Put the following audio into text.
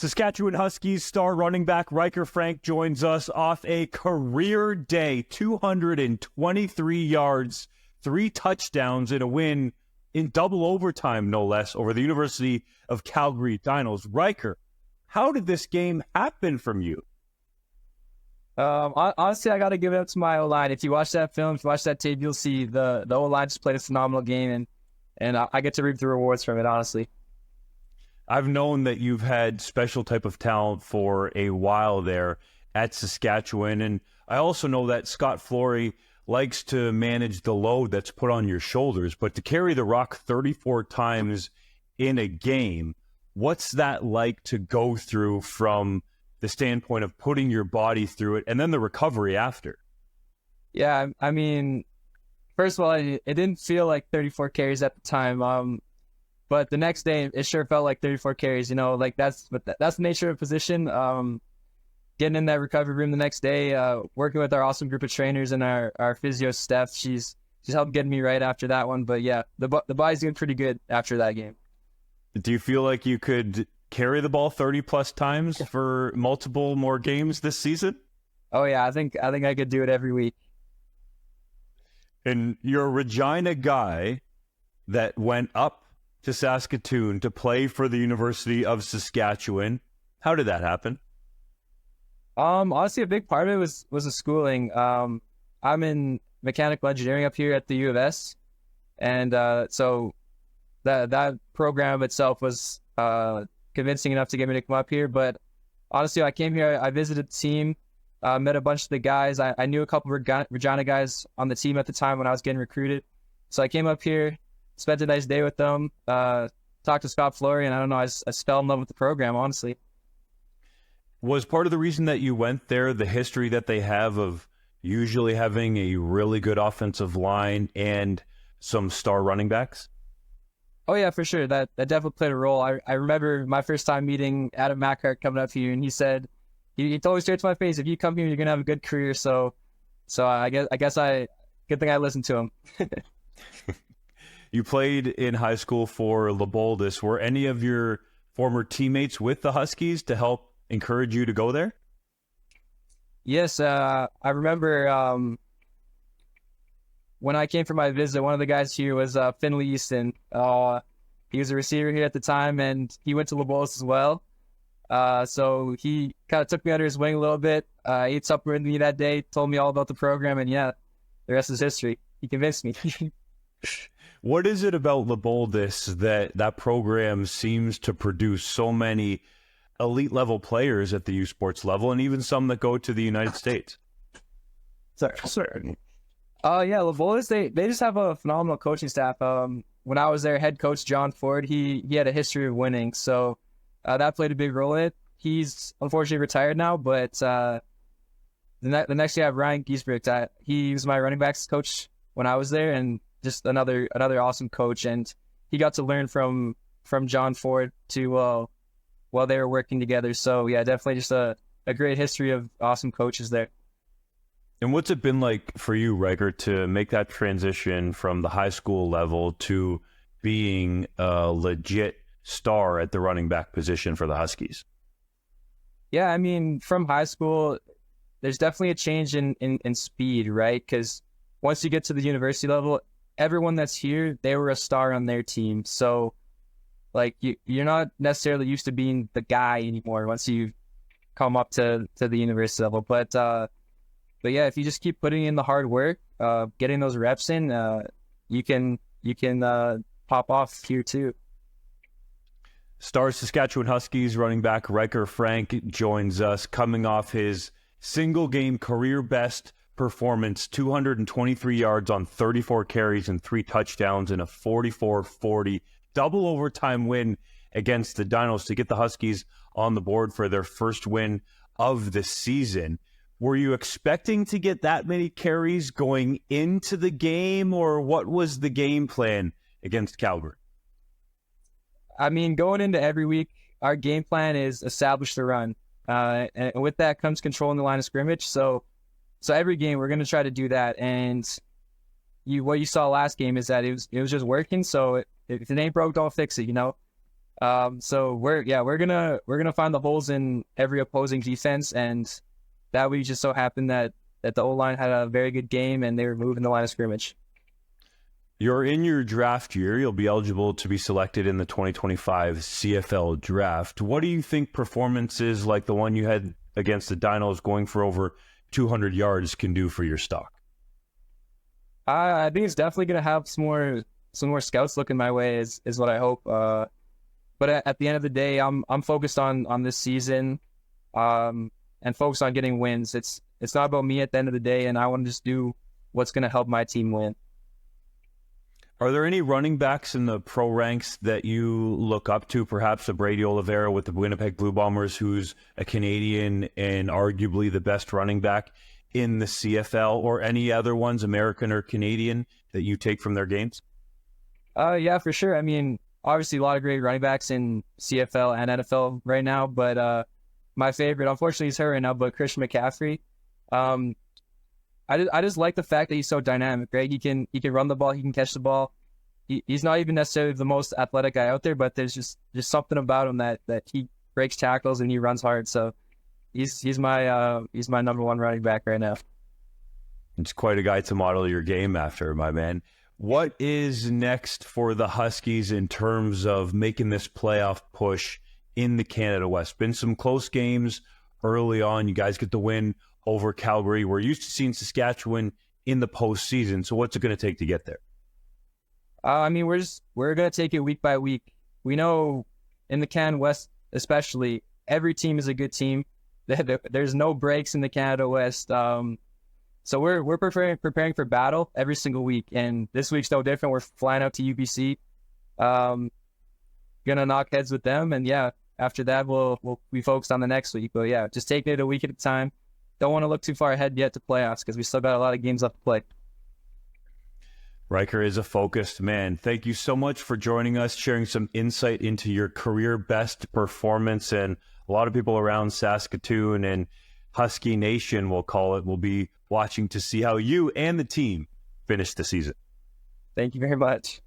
Saskatchewan Huskies star running back Ryker Frank joins us off a career day, 223 yards, 3 touchdowns in a win in double overtime, no less, over the University of Calgary Dinos. Ryker, how did this game happen from you? Honestly, I got to give it up to my O-line. If you watch that film, if you watch that tape, you'll see the O-line just played a phenomenal game, and I get to reap the rewards from it, honestly. I've known that you've had special type of talent for a while there at Saskatchewan, and I also know that Scott Flory likes to manage the load that's put on your shoulders, but to carry the rock 34 times in a game, what's that like to go through from the standpoint of putting your body through it and then the recovery after? Yeah, I mean, first of all, it didn't feel like 34 carries at the time. But the next day, it sure felt like 34 carries. You know, like that's the nature of position. Getting in that recovery room the next day, working with our awesome group of trainers and our physio staff, she's helped get me right after that one. But yeah, the body's doing pretty good after that game. Do you feel like you could carry the ball 30 plus times for multiple more games this season? Oh yeah, I think I could do it every week. And you're a Regina guy that went up to Saskatoon to play for the University of Saskatchewan. How did that happen? Honestly, a big part of it was the schooling. I'm in mechanical engineering up here at the U of S, and so that program itself was convincing enough to get me to come up here. But honestly, I came here, I visited the team, met a bunch of the guys. I knew a couple of Regina guys on the team at the time when I was getting recruited. So I came up here, spent a nice day with them, talked to Scott Flory, and I don't know, I just fell in love with the program, honestly. Was part of the reason that you went there the history that they have of usually having a really good offensive line and some star running backs? Oh yeah, for sure. That definitely played a role. I remember my first time meeting Adam Mackhart coming up here, and he said, he told me straight to my face, if you come here, you're gonna have a good career. So I guess good thing I listened to him. You played in high school for Leboldus. Were any of your former teammates with the Huskies to help encourage you to go there? Yes, I remember when I came for my visit, one of the guys here was Finley Easton. He was a receiver here at the time, and he went to Leboldus as well. So he kind of took me under his wing a little bit, ate supper with me that day, told me all about the program, and yeah, the rest is history. He convinced me. What is it about Leboldus that program seems to produce so many elite level players at the U Sports level, and even some that go to the United States? Sorry. Yeah, Leboldus, they just have a phenomenal coaching staff. When I was there, head coach John Ford, he had a history of winning, so that played a big role in it. He's unfortunately retired now, but the next year I have Ryan Giesbrecht. He was my running backs coach when I was there, and just another awesome coach, and he got to learn from John Ford to while they were working together. So yeah, definitely just a great history of awesome coaches there. And what's it been like for you, Ryker, to make that transition from the high school level to being a legit star at the running back position for the Huskies? Yeah, I mean, from high school, there's definitely a change in speed, right? Because once you get to the university level, everyone that's here, they were a star on their team. So like you're not necessarily used to being the guy anymore once you come up to the university level. But yeah, if you just keep putting in the hard work, getting those reps in, you can pop off here too. Star Saskatchewan Huskies running back Ryker Frank joins us coming off his single game career best performance, 223 yards on 34 carries and 3 touchdowns in a 44-40 double overtime win against the Dinos to get the Huskies on the board for their first win of the season. Were you expecting to get that many carries going into the game, or what was the game plan against Calgary? I mean, going into every week, our game plan is establish the run. And with that comes controlling the line of scrimmage. So every game we're going to try to do that. And what you saw last game is that it was just working. So if it ain't broke, don't fix it, you know. So we're gonna find the holes in every opposing defense, and that week just so happened that the O-line had a very good game and they were moving the line of scrimmage. You're in your draft year. You'll be eligible to be selected in the 2025 CFL draft. What do you think performances like the one you had against the Dinos going for over 200 yards can do for your stock? I think it's definitely gonna have some more scouts looking my way is what I hope. But at the end of the day, I'm focused on this season, and focused on getting wins. It's not about me at the end of the day, and I want to just do what's gonna help my team win. Are there any running backs in the pro ranks that you look up to? Perhaps a Brady Oliveira with the Winnipeg Blue Bombers, who's a Canadian and arguably the best running back in the CFL, or any other ones, American or Canadian, that you take from their games? Yeah, for sure. I mean, obviously a lot of great running backs in CFL and NFL right now, but my favorite, unfortunately, is her right now, but Christian McCaffrey. Um, I just like the fact that he's so dynamic, right? He can run the ball, he can catch the ball. He's not even necessarily the most athletic guy out there, but there's just something about him that he breaks tackles and he runs hard. So he's my number one running back right now. It's quite a guy to model your game after, my man. What is next for the Huskies in terms of making this playoff push in the Canada West? Been some close games early on. You guys get the win over Calgary. We're used to seeing Saskatchewan in the postseason. So what's it going to take to get there? I mean, we're gonna take it week by week. We know in the Canada West, especially, every team is a good team. There's no breaks in the Canada West. So we're preparing for battle every single week, and this week's no different. We're flying out to UBC, gonna knock heads with them, and yeah, after that we'll be focused on the next week. But yeah, just taking it a week at a time. Don't want to look too far ahead yet to playoffs because we still got a lot of games left to play. Ryker is a focused man. Thank you so much for joining us, sharing some insight into your career best performance. And a lot of people around Saskatoon and Husky Nation, we'll call it, will be watching to see how you and the team finish the season. Thank you very much.